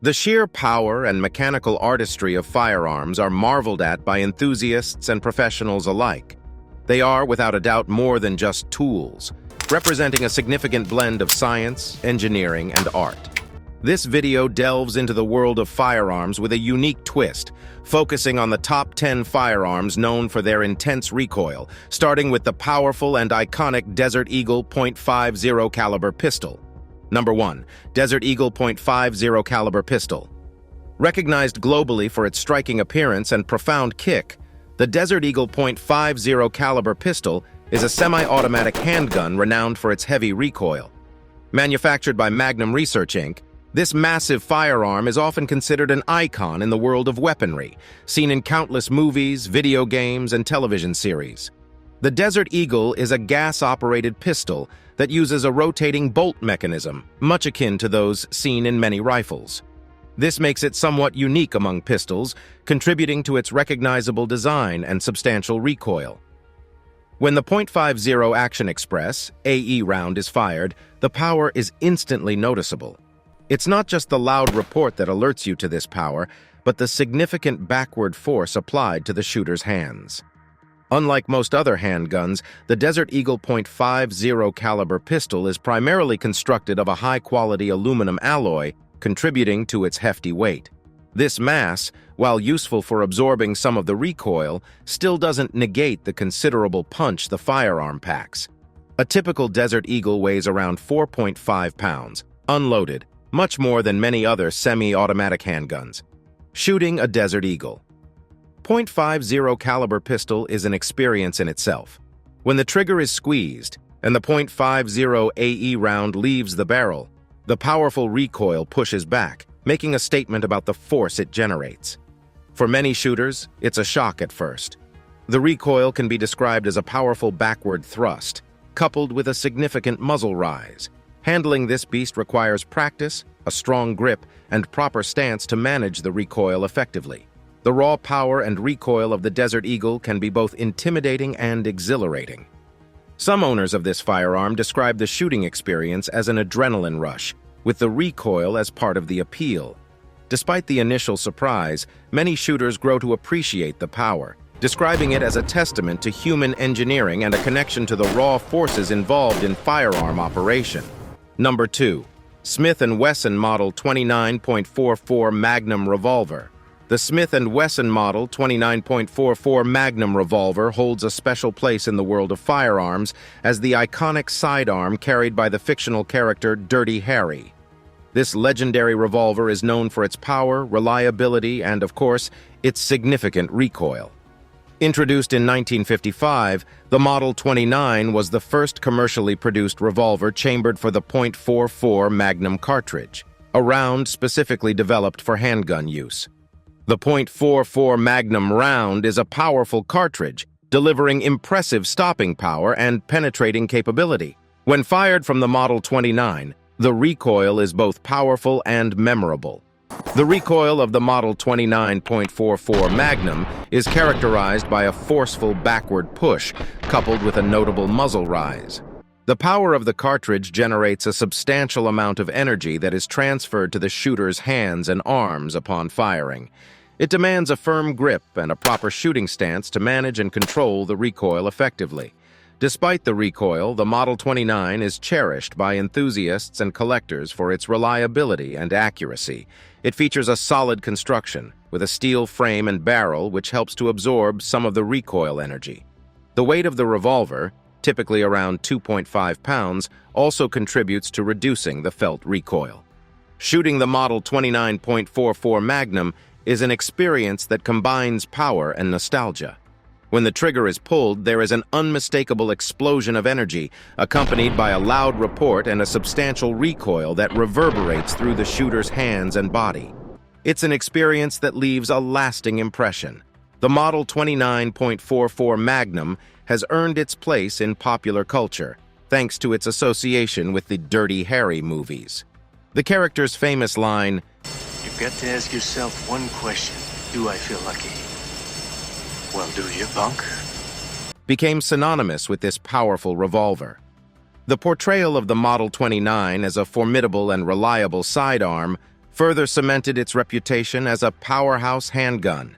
The sheer power and mechanical artistry of firearms are marveled at by enthusiasts and professionals alike. They are, without a doubt, more than just tools, representing a significant blend of science, engineering, and art. This video delves into the world of firearms with a unique twist, focusing on the top 10 firearms known for their intense recoil, starting with the powerful and iconic Desert Eagle .50 caliber pistol. Number 1. Desert Eagle .50 caliber pistol. Recognized globally for its striking appearance and profound kick, the Desert Eagle .50 caliber pistol is a semi-automatic handgun renowned for its heavy recoil. Manufactured by Magnum Research Inc., this massive firearm is often considered an icon in the world of weaponry, seen in countless movies, video games, and television series. The Desert Eagle is a gas-operated pistol that uses a rotating bolt mechanism, much akin to those seen in many rifles. This makes it somewhat unique among pistols, contributing to its recognizable design and substantial recoil. When the .50 Action Express (AE) round is fired, the power is instantly noticeable. It's not just the loud report that alerts you to this power, but the significant backward force applied to the shooter's hands. Unlike most other handguns, the Desert Eagle .50 caliber pistol is primarily constructed of a high-quality aluminum alloy, contributing to its hefty weight. This mass, while useful for absorbing some of the recoil, still doesn't negate the considerable punch the firearm packs. A typical Desert Eagle weighs around 4.5 pounds, unloaded, much more than many other semi-automatic handguns. Shooting a Desert Eagle. .50 caliber pistol is an experience in itself. When the trigger is squeezed and the .50 AE round leaves the barrel, the powerful recoil pushes back, making a statement about the force it generates. For many shooters, it's a shock at first. The recoil can be described as a powerful backward thrust, coupled with a significant muzzle rise. Handling this beast requires practice, a strong grip, and proper stance to manage the recoil effectively. The raw power and recoil of the Desert Eagle can be both intimidating and exhilarating. Some owners of this firearm describe the shooting experience as an adrenaline rush, with the recoil as part of the appeal. Despite the initial surprise, many shooters grow to appreciate the power, describing it as a testament to human engineering and a connection to the raw forces involved in firearm operation. Number 2. Smith & Wesson Model 29.44 Magnum Revolver. The Smith & Wesson Model 29.44 Magnum Revolver holds a special place in the world of firearms as the iconic sidearm carried by the fictional character Dirty Harry. This legendary revolver is known for its power, reliability, and, of course, its significant recoil. Introduced in 1955, the Model 29 was the first commercially produced revolver chambered for the .44 Magnum cartridge, a round specifically developed for handgun use. The .44 Magnum round is a powerful cartridge, delivering impressive stopping power and penetrating capability. When fired from the Model 29, the recoil is both powerful and memorable. The recoil of the Model 29.44 Magnum is characterized by a forceful backward push, coupled with a notable muzzle rise. The power of the cartridge generates a substantial amount of energy that is transferred to the shooter's hands and arms upon firing. It demands a firm grip and a proper shooting stance to manage and control the recoil effectively. Despite the recoil, the Model 29 is cherished by enthusiasts and collectors for its reliability and accuracy. It features a solid construction, with a steel frame and barrel which helps to absorb some of the recoil energy. The weight of the revolver, typically around 2.5 pounds, also contributes to reducing the felt recoil. Shooting the Model 29.44 Magnum is an experience that combines power and nostalgia. When the trigger is pulled, there is an unmistakable explosion of energy, accompanied by a loud report and a substantial recoil that reverberates through the shooter's hands and body. It's an experience that leaves a lasting impression. The Model 29.44 Magnum has earned its place in popular culture, thanks to its association with the Dirty Harry movies. The character's famous line, "You've got to ask yourself one question. Do I feel lucky? Well, do you, punk?" became synonymous with this powerful revolver. The portrayal of the Model 29 as a formidable and reliable sidearm further cemented its reputation as a powerhouse handgun.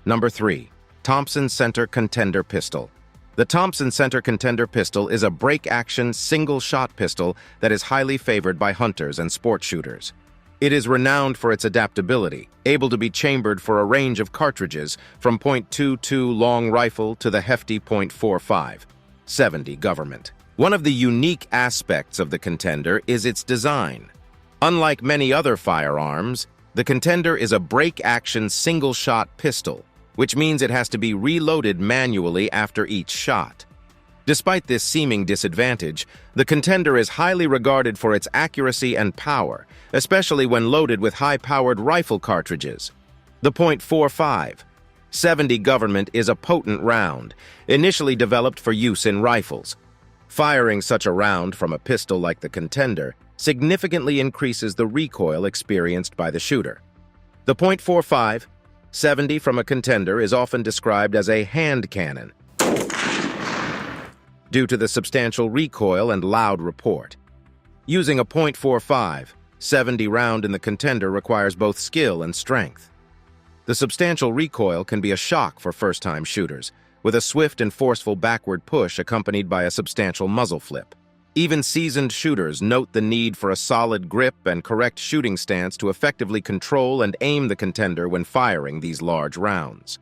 Number 3. Thompson Center Contender Pistol. The Thompson Center Contender Pistol is a break-action, single-shot pistol that is highly favored by hunters and sport shooters. It is renowned for its adaptability, able to be chambered for a range of cartridges from .22 long rifle to the hefty .45, 70 government. One of the unique aspects of the Contender is its design. Unlike many other firearms, the Contender is a break-action single-shot pistol, which means it has to be reloaded manually after each shot. Despite this seeming disadvantage, the Contender is highly regarded for its accuracy and power, especially when loaded with high-powered rifle cartridges. The .45, 70 government is a potent round, initially developed for use in rifles. Firing such a round from a pistol like the Contender significantly increases the recoil experienced by the shooter. The .45, 70 from a Contender is often described as a hand cannon due to the substantial recoil and loud report. Using a .45, 70 round in the Contender requires both skill and strength. The substantial recoil can be a shock for first-time shooters, with a swift and forceful backward push accompanied by a substantial muzzle flip. Even seasoned shooters note the need for a solid grip and correct shooting stance to effectively control and aim the Contender when firing these large rounds.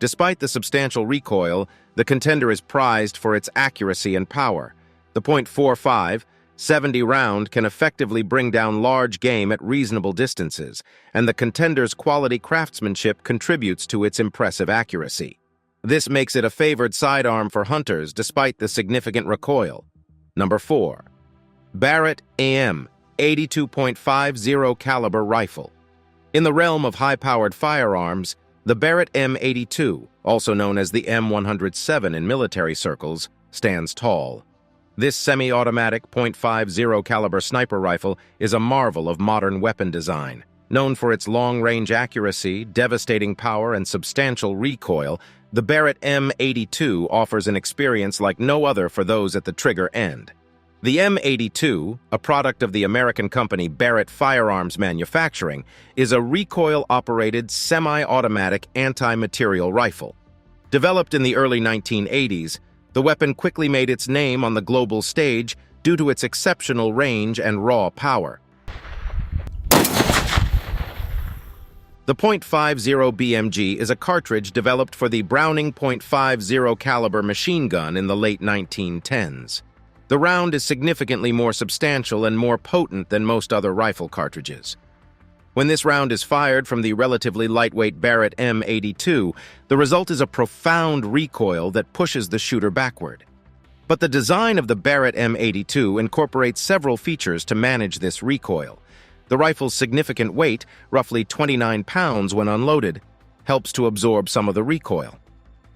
Despite the substantial recoil, the Contender is prized for its accuracy and power. The .45, 70 round can effectively bring down large game at reasonable distances, and the Contender's quality craftsmanship contributes to its impressive accuracy. This makes it a favored sidearm for hunters despite the significant recoil. Number 4. Barrett M82 .50 caliber rifle. In the realm of high-powered firearms, the Barrett M82, also known as the M107 in military circles, stands tall. This semi-automatic .50 caliber sniper rifle is a marvel of modern weapon design. Known for its long-range accuracy, devastating power, and substantial recoil, the Barrett M82 offers an experience like no other for those at the trigger end. The M82, a product of the American company Barrett Firearms Manufacturing, is a recoil-operated, semi-automatic anti-material rifle. Developed in the early 1980s, the weapon quickly made its name on the global stage due to its exceptional range and raw power. The .50 BMG is a cartridge developed for the Browning .50 caliber machine gun in the late 1910s. The round is significantly more substantial and more potent than most other rifle cartridges. When this round is fired from the relatively lightweight Barrett M82, the result is a profound recoil that pushes the shooter backward. But the design of the Barrett M82 incorporates several features to manage this recoil. The rifle's significant weight, roughly 29 pounds when unloaded, helps to absorb some of the recoil.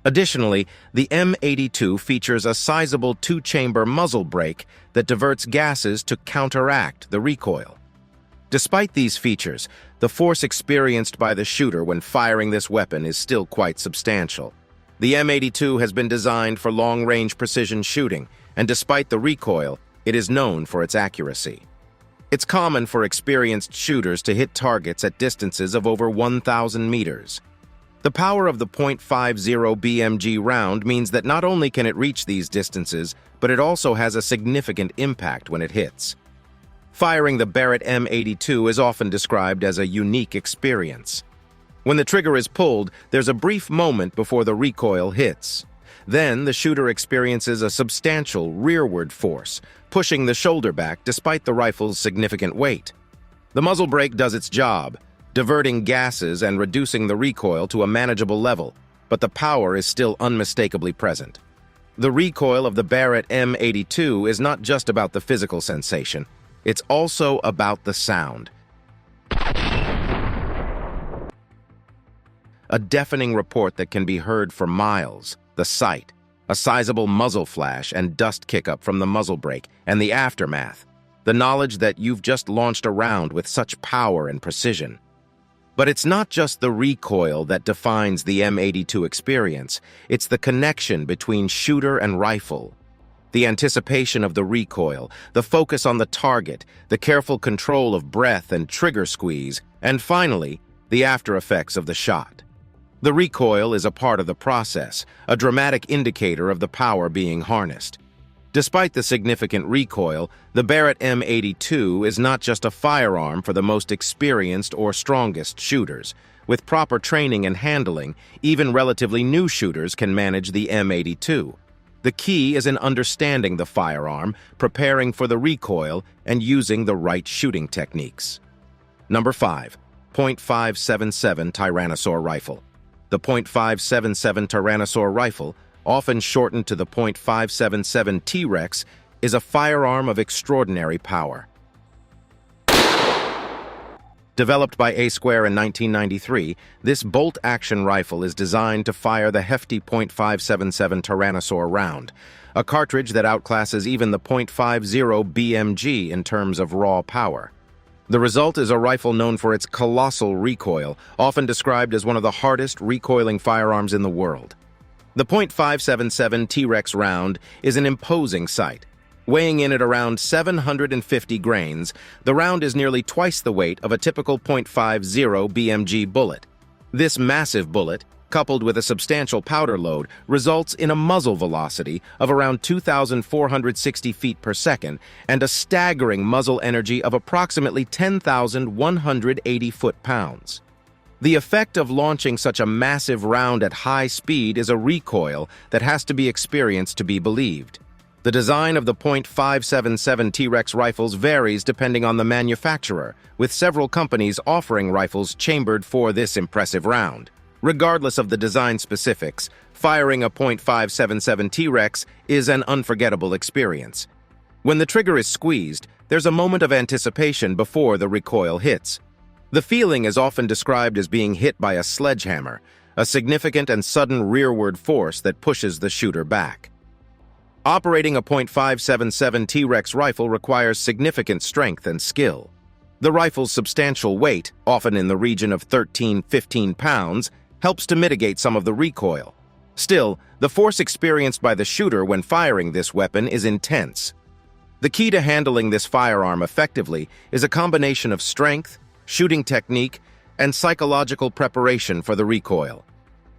Additionally, the M82 features a sizable two-chamber muzzle brake that diverts gases to counteract the recoil. Despite these features, the force experienced by the shooter when firing this weapon is still quite substantial. The M82 has been designed for long-range precision shooting, and despite the recoil, it is known for its accuracy. It's common for experienced shooters to hit targets at distances of over 1,000 meters. The power of the .50 BMG round means that not only can it reach these distances, but it also has a significant impact when it hits. Firing the Barrett M82 is often described as a unique experience. When the trigger is pulled, there's a brief moment before the recoil hits. Then, the shooter experiences a substantial rearward force, pushing the shoulder back despite the rifle's significant weight. The muzzle brake does its job, diverting gases and reducing the recoil to a manageable level, but the power is still unmistakably present. The recoil of the Barrett M82 is not just about the physical sensation, it's also about the sound. A deafening report that can be heard for miles, the sight, a sizable muzzle flash and dust kick-up from the muzzle brake, and the aftermath, the knowledge that you've just launched a round with such power and precision. But it's not just the recoil that defines the M82 experience, it's the connection between shooter and rifle. The anticipation of the recoil, the focus on the target, the careful control of breath and trigger squeeze, and finally, the after effects of the shot. The recoil is a part of the process, a dramatic indicator of the power being harnessed. Despite the significant recoil, the Barrett M82 is not just a firearm for the most experienced or strongest shooters. With proper training and handling, even relatively new shooters can manage the M82. The key is in understanding the firearm, preparing for the recoil, and using the right shooting techniques. Number 5. .577 Tyrannosaur Rifle. The .577 Tyrannosaur Rifle, often shortened to the .577 T-Rex, is a firearm of extraordinary power. Developed by A-Square in 1993, this bolt-action rifle is designed to fire the hefty .577 Tyrannosaur round, a cartridge that outclasses even the .50 BMG in terms of raw power. The result is a rifle known for its colossal recoil, often described as one of the hardest recoiling firearms in the world. The .577 T-Rex round is an imposing sight. Weighing in at around 750 grains, the round is nearly twice the weight of a typical .50 BMG bullet. This massive bullet, coupled with a substantial powder load, results in a muzzle velocity of around 2,460 feet per second and a staggering muzzle energy of approximately 10,180 foot-pounds. The effect of launching such a massive round at high speed is a recoil that has to be experienced to be believed. The design of the .577 T-Rex rifles varies depending on the manufacturer, with several companies offering rifles chambered for this impressive round. Regardless of the design specifics, firing a .577 T-Rex is an unforgettable experience. When the trigger is squeezed, there's a moment of anticipation before the recoil hits. The feeling is often described as being hit by a sledgehammer, a significant and sudden rearward force that pushes the shooter back. Operating a .577 T-Rex rifle requires significant strength and skill. The rifle's substantial weight, often in the region of 13–15 pounds, helps to mitigate some of the recoil. Still, the force experienced by the shooter when firing this weapon is intense. The key to handling this firearm effectively is a combination of strength, shooting technique, and psychological preparation for the recoil.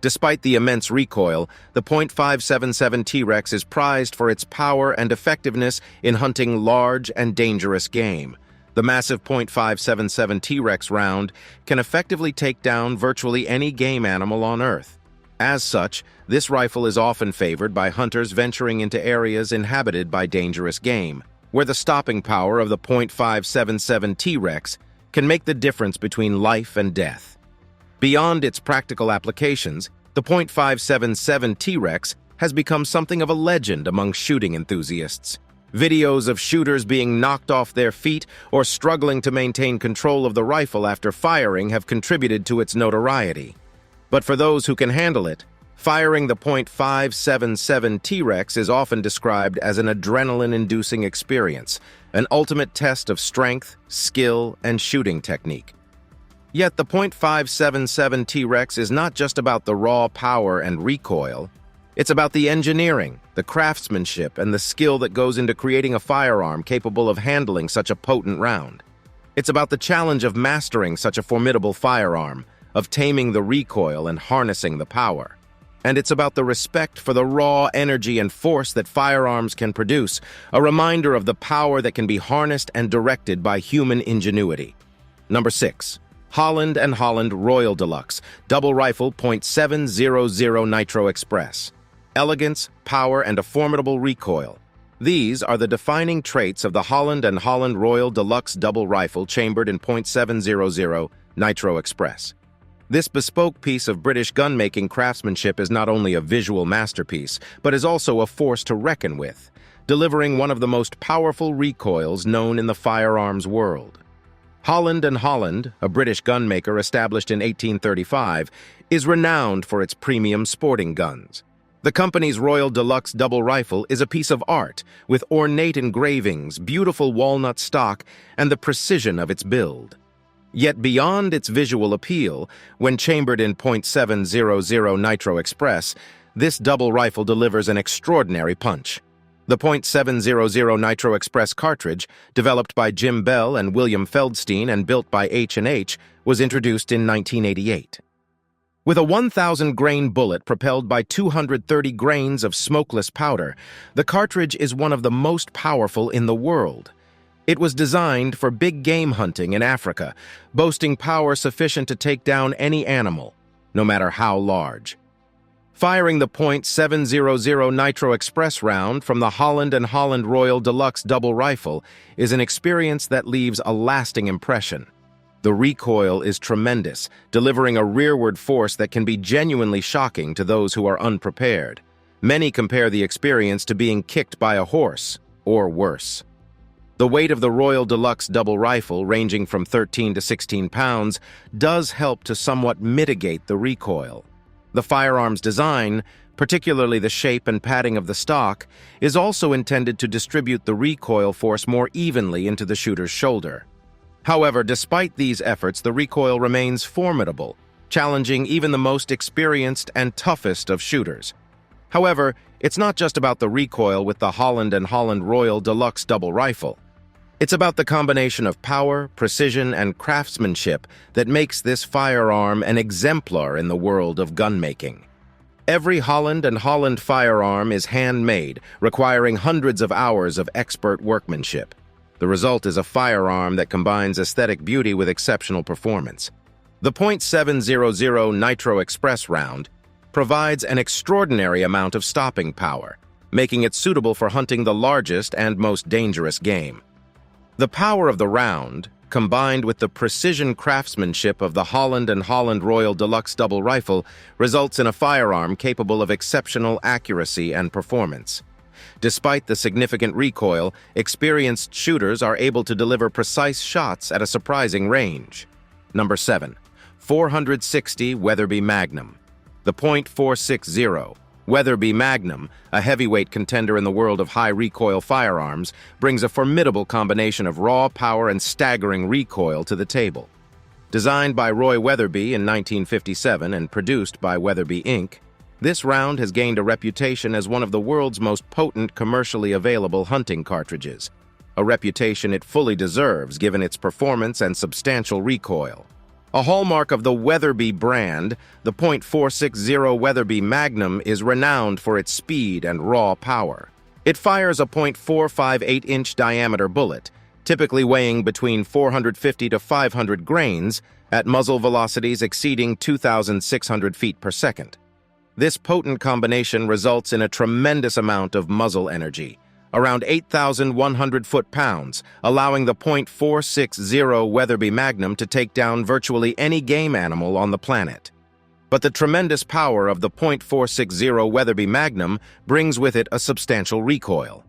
Despite the immense recoil, the .577 T-Rex is prized for its power and effectiveness in hunting large and dangerous game. The massive .577 T-Rex round can effectively take down virtually any game animal on Earth. As such, this rifle is often favored by hunters venturing into areas inhabited by dangerous game, where the stopping power of the .577 T-Rex can make the difference between life and death. Beyond its practical applications, the .577 T-Rex has become something of a legend among shooting enthusiasts. Videos of shooters being knocked off their feet or struggling to maintain control of the rifle after firing have contributed to its notoriety. But for those who can handle it, firing the .577 T-Rex is often described as an adrenaline-inducing experience, an ultimate test of strength, skill, and shooting technique. Yet the .577 T-Rex is not just about the raw power and recoil. It's about the engineering, the craftsmanship, and the skill that goes into creating a firearm capable of handling such a potent round. It's about the challenge of mastering such a formidable firearm, of taming the recoil and harnessing the power. And it's about the respect for the raw energy and force that firearms can produce, a reminder of the power that can be harnessed and directed by human ingenuity. Number 6. Holland Holland Royal Deluxe Double Rifle .700 Nitro Express. Elegance, power, and a formidable recoil. These are the defining traits of the Holland Holland Royal Deluxe Double Rifle chambered in .700 Nitro Express. This bespoke piece of British gun-making craftsmanship is not only a visual masterpiece, but is also a force to reckon with, delivering one of the most powerful recoils known in the firearms world. Holland Holland, a British gunmaker established in 1835, is renowned for its premium sporting guns. The company's Royal Deluxe Double Rifle is a piece of art, with ornate engravings, beautiful walnut stock, and the precision of its build. Yet beyond its visual appeal, when chambered in .700 Nitro Express, this double rifle delivers an extraordinary punch. The .700 Nitro Express cartridge, developed by Jim Bell and William Feldstein and built by H&H, was introduced in 1988. With a 1,000-grain bullet propelled by 230 grains of smokeless powder, the cartridge is one of the most powerful in the world. It was designed for big game hunting in Africa, boasting power sufficient to take down any animal, no matter how large. Firing the .700 Nitro Express round from the Holland Holland Royal Deluxe Double Rifle is an experience that leaves a lasting impression. The recoil is tremendous, delivering a rearward force that can be genuinely shocking to those who are unprepared. Many compare the experience to being kicked by a horse, or worse. The weight of the Royal Deluxe Double Rifle, ranging from 13 to 16 pounds, does help to somewhat mitigate the recoil. The firearm's design, particularly the shape and padding of the stock, is also intended to distribute the recoil force more evenly into the shooter's shoulder. However, despite these efforts, the recoil remains formidable, challenging even the most experienced and toughest of shooters. However, it's not just about the recoil with the Holland Holland Royal Deluxe Double Rifle. It's about the combination of power, precision, and craftsmanship that makes this firearm an exemplar in the world of gunmaking. Every Holland Holland firearm is handmade, requiring hundreds of hours of expert workmanship. The result is a firearm that combines aesthetic beauty with exceptional performance. The .700 Nitro Express round provides an extraordinary amount of stopping power, making it suitable for hunting the largest and most dangerous game. The power of the round, combined with the precision craftsmanship of the Holland Holland Royal Deluxe Double Rifle, results in a firearm capable of exceptional accuracy and performance. Despite the significant recoil, experienced shooters are able to deliver precise shots at a surprising range. Number 7. 460 Weatherby Magnum. The .460 Weatherby Magnum, a heavyweight contender in the world of high-recoil firearms, brings a formidable combination of raw power and staggering recoil to the table. Designed by Roy Weatherby in 1957 and produced by Weatherby Inc., this round has gained a reputation as one of the world's most potent commercially available hunting cartridges, a reputation it fully deserves given its performance and substantial recoil. A hallmark of the Weatherby brand, the .460 Weatherby Magnum is renowned for its speed and raw power. It fires a .458-inch diameter bullet, typically weighing between 450 to 500 grains, at muzzle velocities exceeding 2,600 feet per second. This potent combination results in a tremendous amount of muzzle energy, around 8,100 foot-pounds, allowing the .460 Weatherby Magnum to take down virtually any game animal on the planet. But the tremendous power of the .460 Weatherby Magnum brings with it a substantial recoil.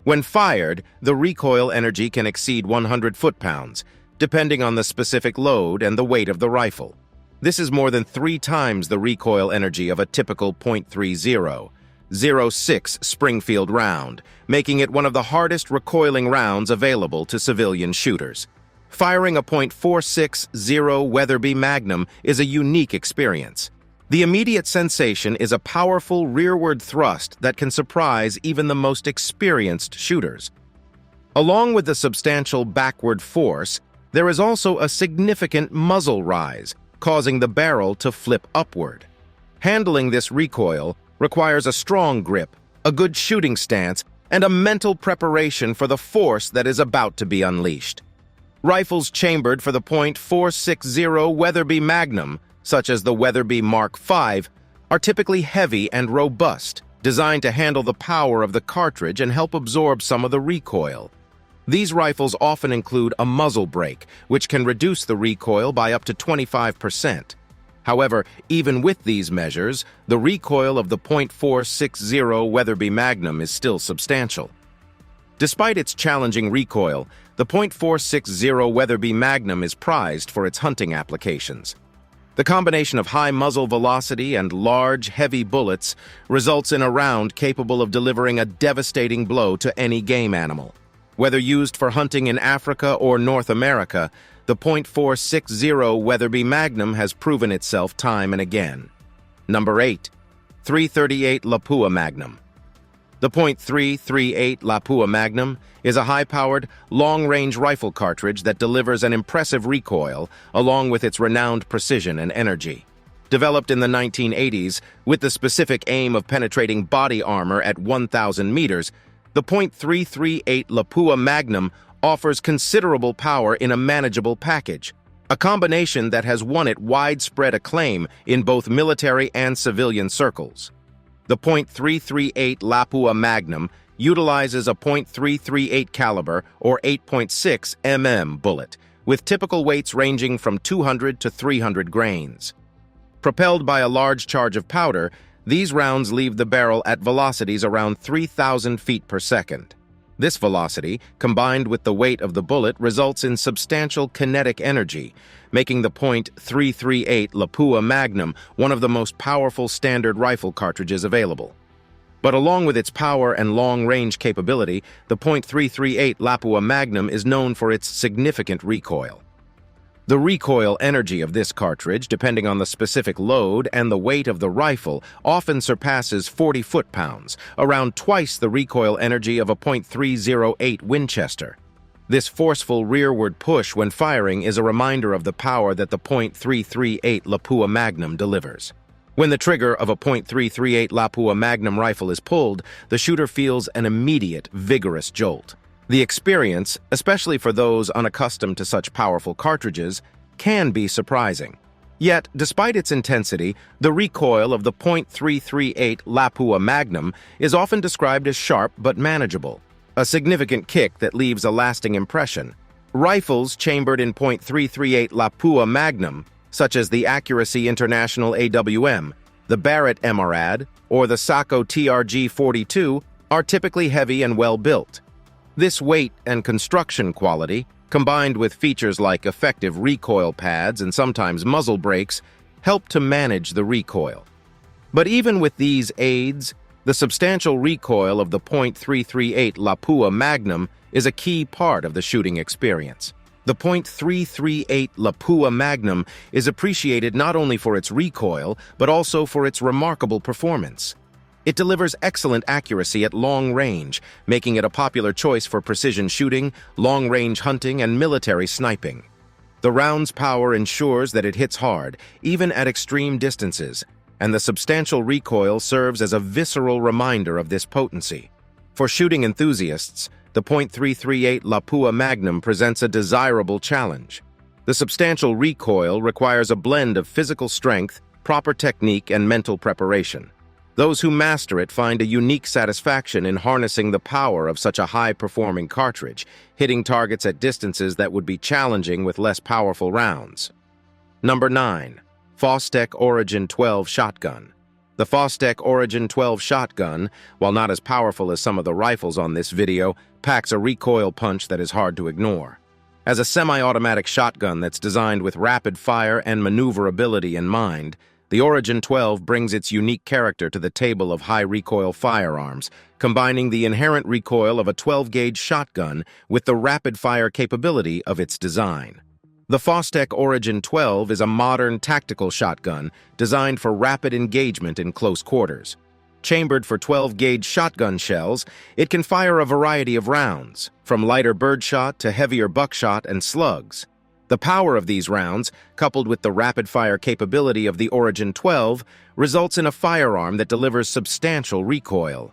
When fired, the recoil energy can exceed 100 foot-pounds, depending on the specific load and the weight of the rifle. This is more than 3 times the recoil energy of a typical .30 .06 Springfield round, making it one of the hardest recoiling rounds available to civilian shooters. Firing a .460 Weatherby Magnum is a unique experience. The immediate sensation is a powerful rearward thrust that can surprise even the most experienced shooters. Along with the substantial backward force, there is also a significant muzzle rise, causing the barrel to flip upward. Handling this recoil requires a strong grip, a good shooting stance, and a mental preparation for the force that is about to be unleashed. Rifles chambered for the .460 Weatherby Magnum, such as the Weatherby Mark V, are typically heavy and robust, designed to handle the power of the cartridge and help absorb some of the recoil. These rifles often include a muzzle brake, which can reduce the recoil by up to 25%. However, even with these measures, the recoil of the .460 Weatherby Magnum is still substantial. Despite its challenging recoil, the .460 Weatherby Magnum is prized for its hunting applications. The combination of high muzzle velocity and large, heavy bullets results in a round capable of delivering a devastating blow to any game animal. Whether used for hunting in Africa or North America, the .460 Weatherby Magnum has proven itself time and again. Number 8. 338 Lapua Magnum. The .338 Lapua Magnum is a high-powered, long-range rifle cartridge that delivers an impressive recoil along with its renowned precision and energy. Developed in the 1980s with the specific aim of penetrating body armor at 1,000 meters, the .338 Lapua Magnum offers considerable power in a manageable package, a combination that has won it widespread acclaim in both military and civilian circles. The .338 Lapua Magnum utilizes a .338 caliber or 8.6 mm bullet, with typical weights ranging from 200 to 300 grains. Propelled by a large charge of powder, these rounds leave the barrel at velocities around 3,000 feet per second. This velocity, combined with the weight of the bullet, results in substantial kinetic energy, making the .338 Lapua Magnum one of the most powerful standard rifle cartridges available. But along with its power and long-range capability, the .338 Lapua Magnum is known for its significant recoil. The recoil energy of this cartridge, depending on the specific load and the weight of the rifle, often surpasses 40 foot-pounds, around twice the recoil energy of a .308 Winchester. This forceful rearward push when firing is a reminder of the power that the .338 Lapua Magnum delivers. When the trigger of a .338 Lapua Magnum rifle is pulled, the shooter feels an immediate, vigorous jolt. The experience, especially for those unaccustomed to such powerful cartridges, can be surprising. Yet, despite its intensity, the recoil of the .338 Lapua Magnum is often described as sharp but manageable, a significant kick that leaves a lasting impression. Rifles chambered in .338 Lapua Magnum, such as the Accuracy International AWM, the Barrett MRAD, or the Sako TRG-42, are typically heavy and well-built. This weight and construction quality, combined with features like effective recoil pads and sometimes muzzle brakes, help to manage the recoil. But even with these aids, the substantial recoil of the .338 Lapua Magnum is a key part of the shooting experience. The .338 Lapua Magnum is appreciated not only for its recoil, but also for its remarkable performance. It delivers excellent accuracy at long range, making it a popular choice for precision shooting, long-range hunting, and military sniping. The round's power ensures that it hits hard, even at extreme distances, and the substantial recoil serves as a visceral reminder of this potency. For shooting enthusiasts, the .338 Lapua Magnum presents a desirable challenge. The substantial recoil requires a blend of physical strength, proper technique, and mental preparation. Those who master it find a unique satisfaction in harnessing the power of such a high-performing cartridge, hitting targets at distances that would be challenging with less powerful rounds. Number 9. Fostech Origin 12 Shotgun. The Fostech Origin 12 shotgun, while not as powerful as some of the rifles on this video, packs a recoil punch that is hard to ignore. As a semi-automatic shotgun that's designed with rapid fire and maneuverability in mind, the Origin 12 brings its unique character to the table of high-recoil firearms, combining the inherent recoil of a 12-gauge shotgun with the rapid-fire capability of its design. The Fostech Origin 12 is a modern tactical shotgun designed for rapid engagement in close quarters. Chambered for 12-gauge shotgun shells, it can fire a variety of rounds, from lighter birdshot to heavier buckshot and slugs. The power of these rounds, coupled with the rapid-fire capability of the Origin 12, results in a firearm that delivers substantial recoil.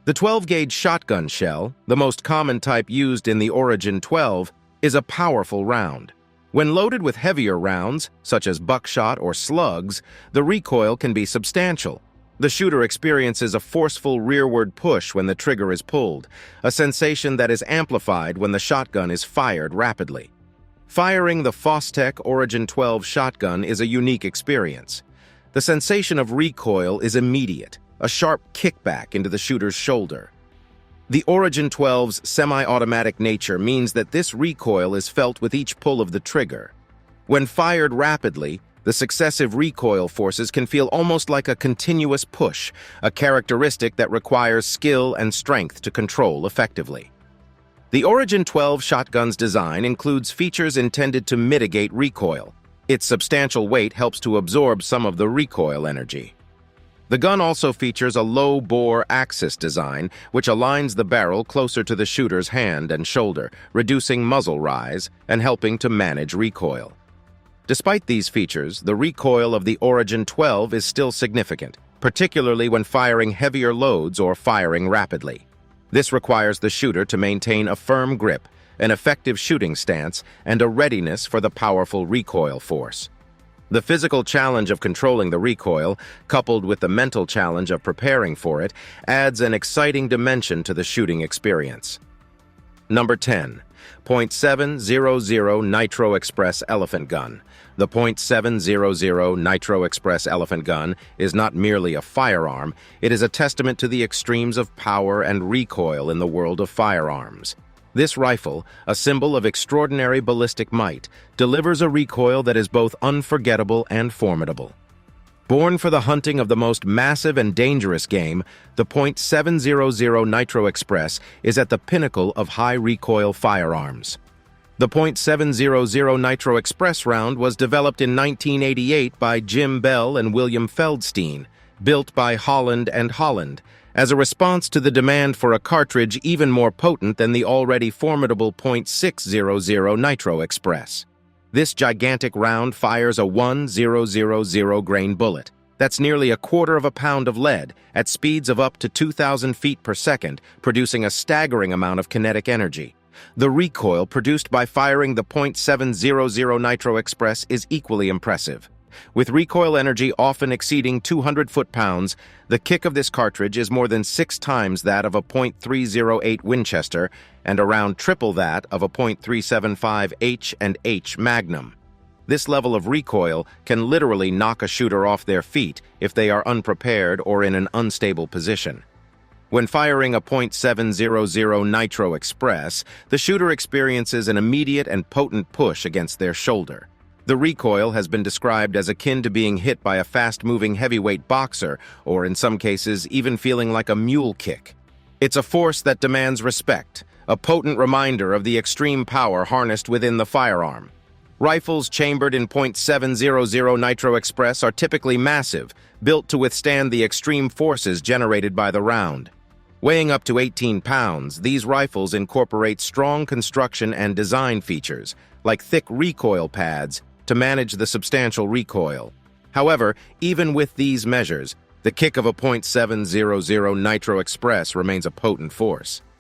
The 12-gauge shotgun shell, the most common type used in the Origin 12, is a powerful round. When loaded with heavier rounds, such as buckshot or slugs, the recoil can be substantial. The shooter experiences a forceful rearward push when the trigger is pulled, a sensation that is amplified when the shotgun is fired rapidly. Firing the Fostech Origin 12 shotgun is a unique experience. The sensation of recoil is immediate, a sharp kickback into the shooter's shoulder. The Origin 12's semi-automatic nature means that this recoil is felt with each pull of the trigger. When fired rapidly, the successive recoil forces can feel almost like a continuous push, a characteristic that requires skill and strength to control effectively. The Origin 12 shotgun's design includes features intended to mitigate recoil. Its substantial weight helps to absorb some of the recoil energy. The gun also features a low-bore axis design, which aligns the barrel closer to the shooter's hand and shoulder, reducing muzzle rise and helping to manage recoil. Despite these features, the recoil of the Origin 12 is still significant, particularly when firing heavier loads or firing rapidly. This requires the shooter to maintain a firm grip, an effective shooting stance, and a readiness for the powerful recoil force. The physical challenge of controlling the recoil, coupled with the mental challenge of preparing for it, adds an exciting dimension to the shooting experience. Number 10. .700 Nitro Express Elephant Gun. The .700 Nitro Express Elephant Gun is not merely a firearm, it is a testament to the extremes of power and recoil in the world of firearms. This rifle, a symbol of extraordinary ballistic might, delivers a recoil that is both unforgettable and formidable. Born for the hunting of the most massive and dangerous game, the .700 Nitro Express is at the pinnacle of high-recoil firearms. The .700 Nitro Express round was developed in 1988 by Jim Bell and William Feldstein, built by Holland Holland, as a response to the demand for a cartridge even more potent than the already formidable .600 Nitro Express. This gigantic round fires a 1,000 grain bullet. That's nearly a quarter of a pound of lead, at speeds of up to 2,000 feet per second, producing a staggering amount of kinetic energy. The recoil produced by firing the .700 Nitro Express is equally impressive. With recoil energy often exceeding 200 foot-pounds, the kick of this cartridge is more than 6 times that of a .308 Winchester and around triple that of a .375 H&H Magnum. This level of recoil can literally knock a shooter off their feet if they are unprepared or in an unstable position. When firing a .700 Nitro Express, the shooter experiences an immediate and potent push against their shoulder. The recoil has been described as akin to being hit by a fast-moving heavyweight boxer, or in some cases, even feeling like a mule kick. It's a force that demands respect, a potent reminder of the extreme power harnessed within the firearm. Rifles chambered in .700 Nitro Express are typically massive, built to withstand the extreme forces generated by the round. Weighing up to 18 pounds, these rifles incorporate strong construction and design features, like thick recoil pads, to manage the substantial recoil. However, even with these measures, the kick of a .700 Nitro Express remains a potent force.